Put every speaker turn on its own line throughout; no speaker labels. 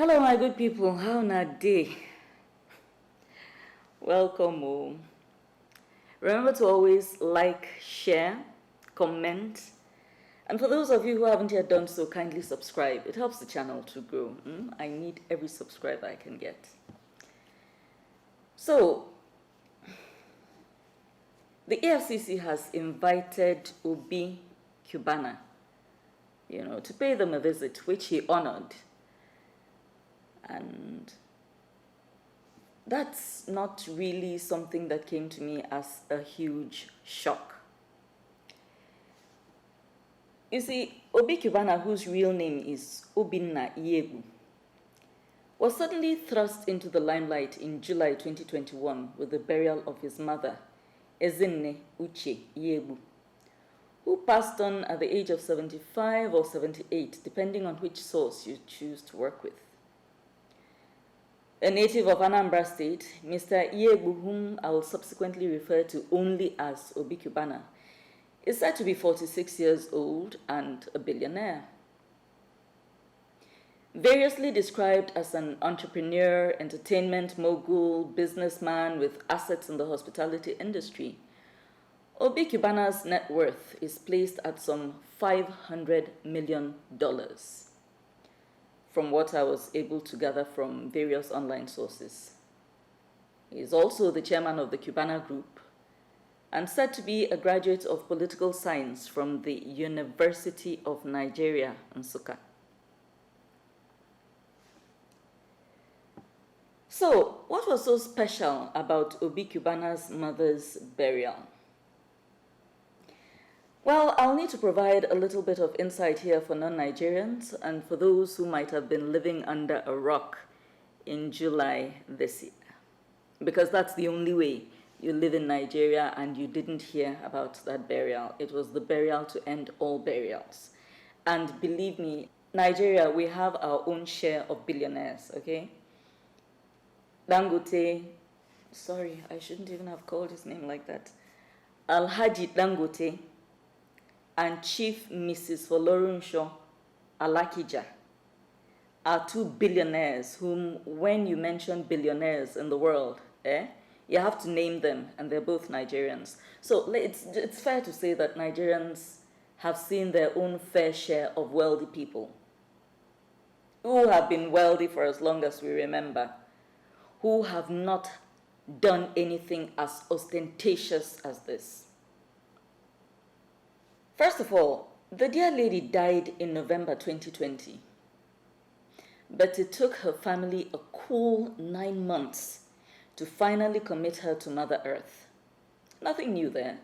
Hello, my good people. How na day? Welcome home. Remember to always like, share, comment, and for those of you who haven't yet done so, kindly subscribe. It helps the channel to grow. I need every subscriber I can get. So, the EFCC has invited Obi Cubana, to pay them a visit, which he honored. And that's not really something that came to me as a huge shock. You see, Obi Cubana, whose real name is Obinna Iyiegbu, was suddenly thrust into the limelight in July 2021 with the burial of his mother, Ezinne Uche Iyiegbu, who passed on at the age of 75 or 78, depending on which source you choose to work with. A native of Anambra State, Mr. Iyiegbu, whom I will subsequently refer to only as Obi Cubana, is said to be 46 years old and a billionaire. Variously described as an entrepreneur, entertainment mogul, businessman with assets in the hospitality industry, Obi Cubana's net worth is placed at some $500 million, from what I was able to gather from various online sources. He is also the chairman of the Cubana Group and said to be a graduate of political science from the University of Nigeria, Nsukka. So, what was so special about Obi Cubana's mother's burial? Well, I'll need to provide a little bit of insight here for non-Nigerians and for those who might have been living under a rock in July this year. Because that's the only way you live in Nigeria and you didn't hear about that burial. It was the burial to end all burials. And believe me, Nigeria, we have our own share of billionaires, okay? Dangote, sorry, I shouldn't even have called his name like that. Alhaji Dangote and Chief Mrs. Folorunsho Alakija are two billionaires whom, when you mention billionaires in the world, you have to name them, and they're both Nigerians. So it's fair to say that Nigerians have seen their own fair share of wealthy people who have been wealthy for as long as we remember, who have not done anything as ostentatious as this. First of all, the dear lady died in November 2020, but it took her family a cool 9 months to finally commit her to Mother Earth. Nothing new there.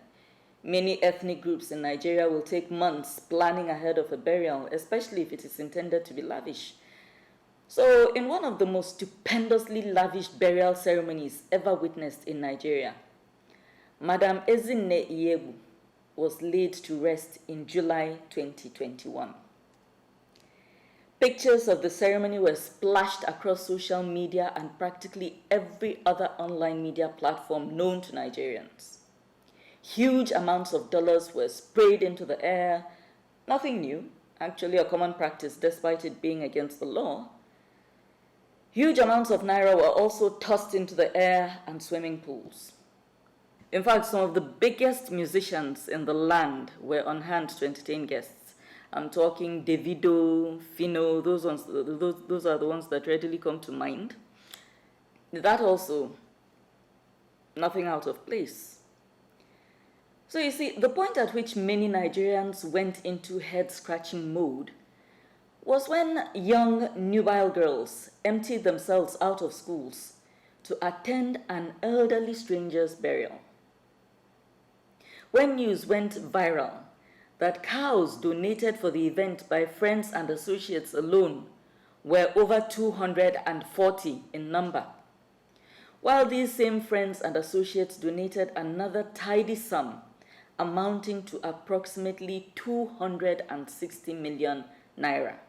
Many ethnic groups in Nigeria will take months planning ahead of a burial, especially if it is intended to be lavish. So, in one of the most stupendously lavish burial ceremonies ever witnessed in Nigeria, Madam Ezinne Iyiegbu was laid to rest in July 2021. Pictures of the ceremony were splashed across social media and practically every other online media platform known to Nigerians. Huge amounts of dollars were sprayed into the air. Nothing new, actually a common practice despite it being against the law. Huge amounts of naira were also tossed into the air and swimming pools. In fact, some of the biggest musicians in the land were on hand to entertain guests. I'm talking Davido, Fino, those are the ones that readily come to mind. That also, nothing out of place. So you see, the point at which many Nigerians went into head-scratching mode was when young, nubile girls emptied themselves out of schools to attend an elderly stranger's burial. When news went viral that cows donated for the event by friends and associates alone were over 240 in number, while these same friends and associates donated another tidy sum amounting to approximately 260 million naira.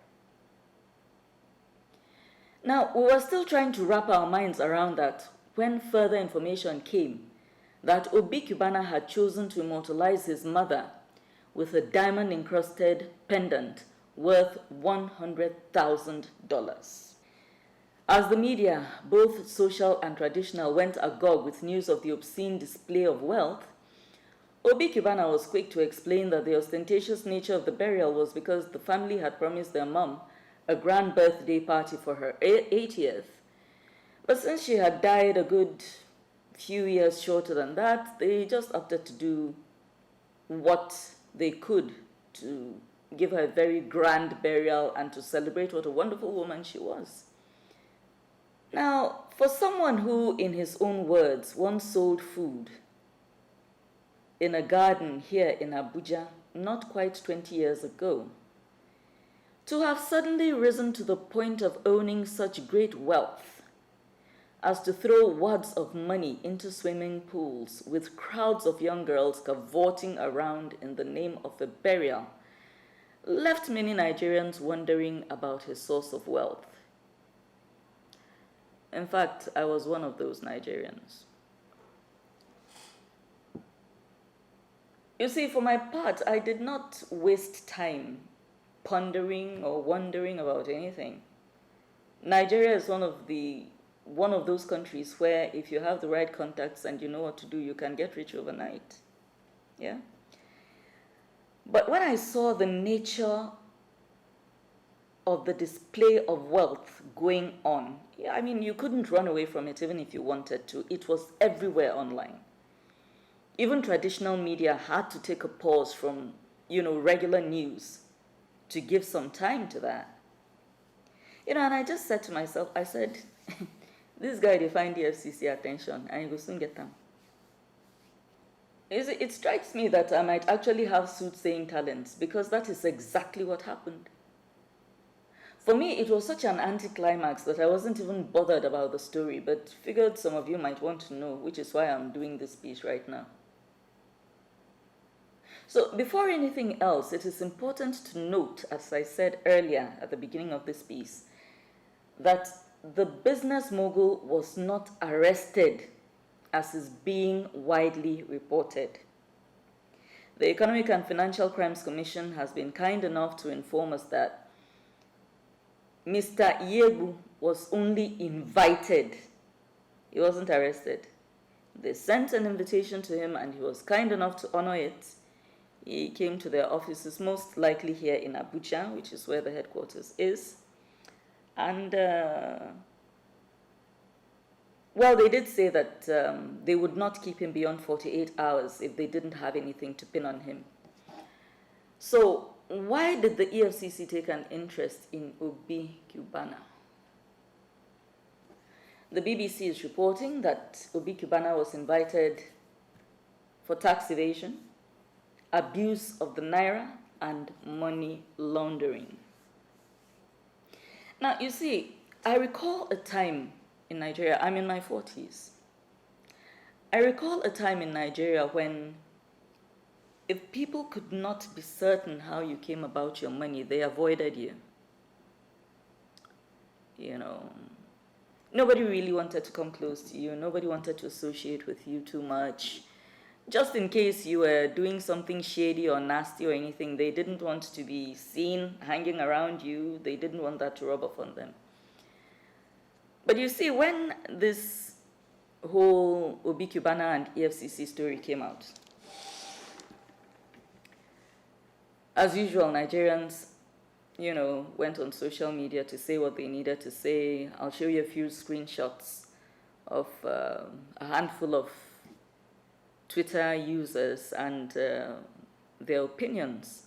Now, we were still trying to wrap our minds around that when further information came that Obi Cubana had chosen to immortalize his mother with a diamond-encrusted pendant worth $100,000. As the media, both social and traditional, went agog with news of the obscene display of wealth, Obi Cubana was quick to explain that the ostentatious nature of the burial was because the family had promised their mom a grand birthday party for her 80th. But since she had died a good few years shorter than that, they just opted to do what they could to give her a very grand burial and to celebrate what a wonderful woman she was. Now, for someone who, in his own words, once sold food in a garden here in Abuja, not quite 20 years ago, to have suddenly risen to the point of owning such great wealth as to throw wads of money into swimming pools with crowds of young girls cavorting around in the name of a burial left many Nigerians wondering about his source of wealth. In fact, I was one of those Nigerians. You see, for my part, I did not waste time pondering or wondering about anything. Nigeria is one of those countries where if you have the right contacts and you know what to do, you can get rich overnight. Yeah? But when I saw the nature of the display of wealth going on, yeah, I mean, you couldn't run away from it even if you wanted to. It was everywhere online. Even traditional media had to take a pause from, regular news to give some time to that. And I just said to myself, I said, this guy, they find the EFCC attention and he will soon get them. It strikes me that I might actually have soothsaying talents because that is exactly what happened. For me, it was such an anticlimax that I wasn't even bothered about the story, but figured some of you might want to know, which is why I'm doing this piece right now. So before anything else, it is important to note, as I said earlier at the beginning of this piece, that the business mogul was not arrested as is being widely reported. The Economic and Financial Crimes Commission has been kind enough to inform us that Mr. Iyiegbu was only invited. He wasn't arrested. They sent an invitation to him and he was kind enough to honor it. He came to their offices, most likely here in Abuja, which is where the headquarters is. And, they did say that they would not keep him beyond 48 hours if they didn't have anything to pin on him. So why did the EFCC take an interest in Obi Cubana? The BBC is reporting that Obi Cubana was invited for tax evasion, abuse of the naira, and money laundering. Now, you see, I recall a time in Nigeria, I'm in my 40s. I recall a time in Nigeria when if people could not be certain how you came about your money, they avoided you. Nobody really wanted to come close to you. Nobody wanted to associate with you too much. Just in case you were doing something shady or nasty or anything, they didn't want to be seen hanging around you. They didn't want that to rub off on them. But you see, when this whole Obi Cubana and EFCC story came out, as usual, Nigerians, went on social media to say what they needed to say. I'll show you a few screenshots of a handful of Twitter users and their opinions.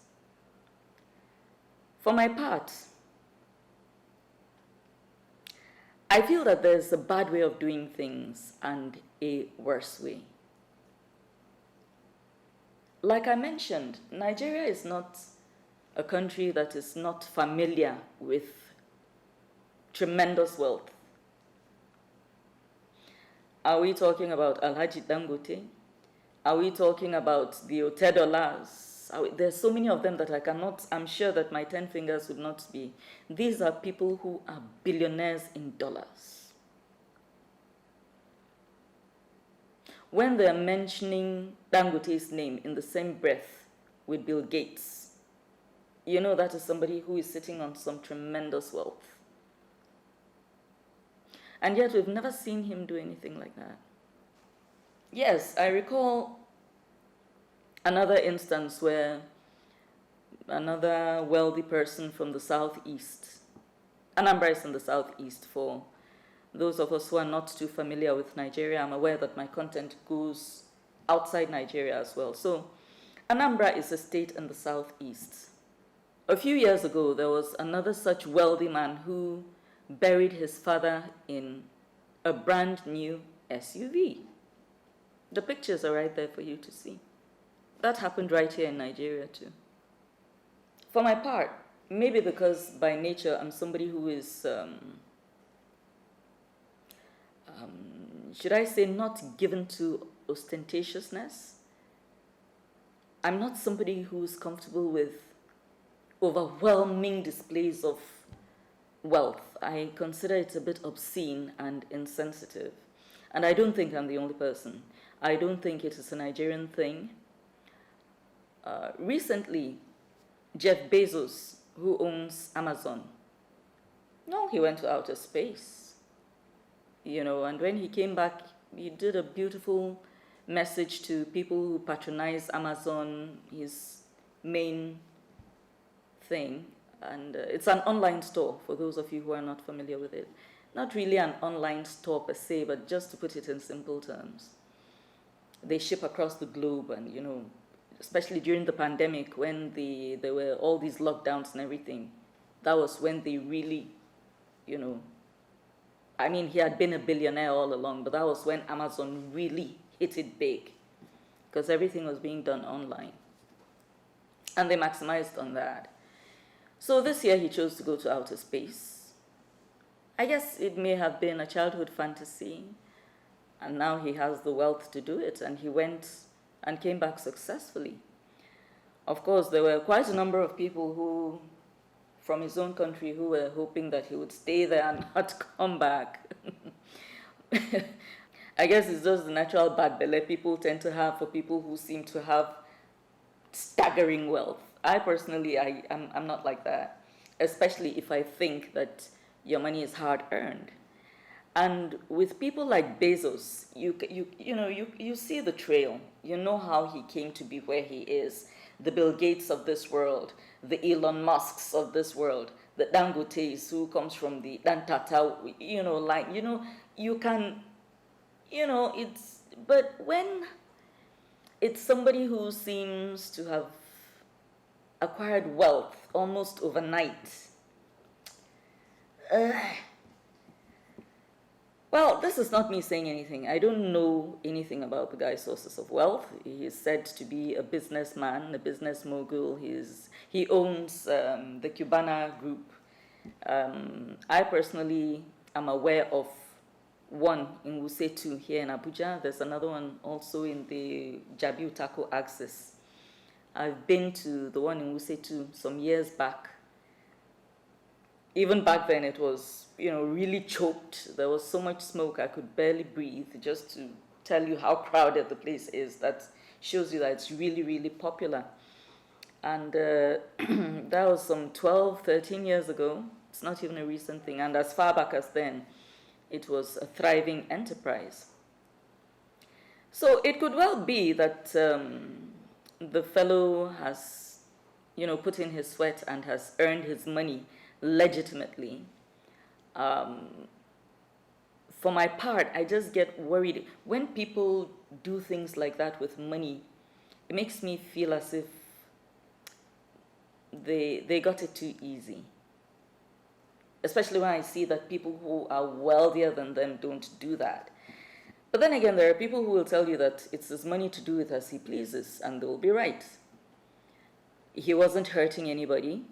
For my part, I feel that there's a bad way of doing things and a worse way. Like I mentioned, Nigeria is not a country that is not familiar with tremendous wealth. Are we talking about Alhaji Dangote? Are we talking about the Otedolas? There's so many of them that I'm sure that my 10 fingers would not be. These are people who are billionaires in dollars. When they're mentioning Dangote's name in the same breath with Bill Gates, that is somebody who is sitting on some tremendous wealth. And yet we've never seen him do anything like that. Yes, I recall another instance where another wealthy person from the southeast, Anambra is in the southeast. For those of us who are not too familiar with Nigeria, I'm aware that my content goes outside Nigeria as well. So Anambra is a state in the southeast. A few years ago, there was another such wealthy man who buried his father in a brand new SUV. The pictures are right there for you to see. That happened right here in Nigeria too. For my part, maybe because by nature I'm somebody who is, should I say, not given to ostentatiousness. I'm not somebody who's comfortable with overwhelming displays of wealth. I consider it a bit obscene and insensitive. And I don't think I'm the only person. I don't think it is a Nigerian thing. Recently, Jeff Bezos, who owns Amazon, no, he went to outer space, and when he came back, he did a beautiful message to people who patronize Amazon, his main thing. And it's an online store, for those of you who are not familiar with it. Not really an online store per se, but just to put it in simple terms. They ship across the globe, and especially during the pandemic when there were all these lockdowns and everything, that was when they really, he had been a billionaire all along, but that was when Amazon really hit it big because everything was being done online. And they maximized on that. So this year he chose to go to outer space. I guess it may have been a childhood fantasy, and now he has the wealth to do it, and he went and came back successfully. Of course, there were quite a number of people who, from his own country, who were hoping that he would stay there and not come back. I guess it's just the natural bad belly people tend to have for people who seem to have staggering wealth. I personally, I'm not like that, especially if I think that your money is hard earned. And with people like Bezos, you see the trail. You know how he came to be where he is. The Bill Gates of this world, the Elon Musks of this world, the Dangotes who comes from the Dantata, you can, but when it's somebody who seems to have acquired wealth almost overnight, well, this is not me saying anything. I don't know anything about the guy's sources of wealth. He is said to be a businessman, a business mogul. He owns the Cubana group. I personally am aware of one in Wuse 2 here in Abuja. There's another one also in the Jabi Utako axis. I've been to the one in Wuse 2 some years back. Even back then it was, really choked. There was so much smoke I could barely breathe. Just to tell you how crowded the place is, that shows you that it's really, really popular. And that was some 12, 13 years ago. It's not even a recent thing. And as far back as then, it was a thriving enterprise. So it could well be that the fellow has, put in his sweat and has earned his money legitimately. For my part, I just get worried. When people do things like that with money, it makes me feel as if they got it too easy. Especially when I see that people who are wealthier than them don't do that. But then again, there are people who will tell you that it's his money to do it as he pleases, and they'll be right. He wasn't hurting anybody.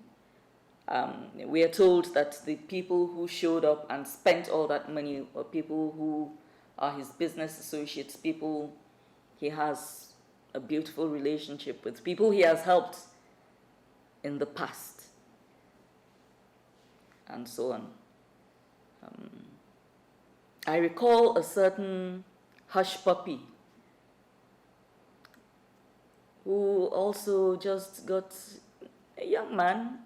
We are told that the people who showed up and spent all that money were people who are his business associates, people he has a beautiful relationship with, people he has helped in the past, and so on. I recall a certain Hushpurppy who also just got a young man.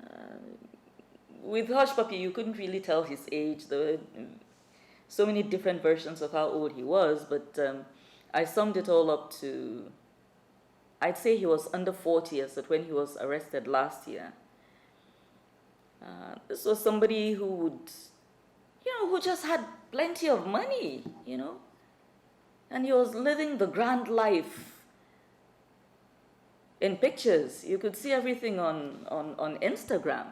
With Hushpurppy, you couldn't really tell his age. There were so many different versions of how old he was, but I summed it all up to, I'd say he was under 40 as at when he was arrested last year. This was somebody who would, who just had plenty of money, and he was living the grand life. In pictures, you could see everything on Instagram.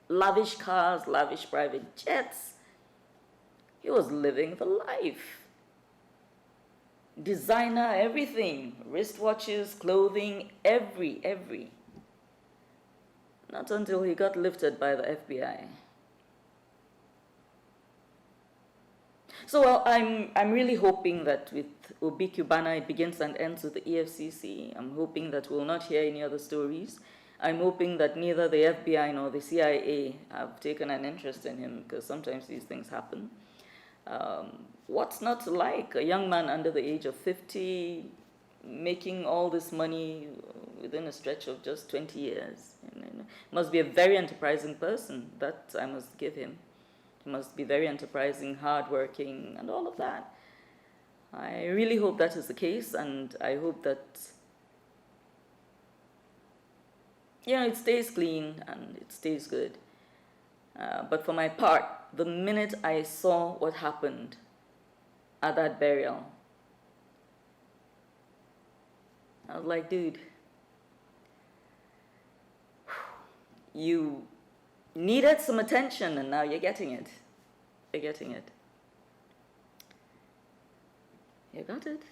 Lavish cars, lavish private jets. He was living the life. Designer, everything. Wristwatches, clothing, every. Not until he got lifted by the FBI. So well, I'm really hoping that with Obi Cubana it begins and ends with the EFCC. I'm hoping that we'll not hear any other stories. I'm hoping that neither the FBI nor the CIA have taken an interest in him, because sometimes these things happen. What's not to like? A young man under the age of 50 making all this money within a stretch of just 20 years. Must be a very enterprising person. That I must give him. He must be very enterprising, hardworking, and all of that. I really hope that is the case, and I hope that it stays clean and it stays good. But for my part, the minute I saw what happened at that burial, I was like, dude, you needed some attention and now you're getting it. You're getting it. You got it.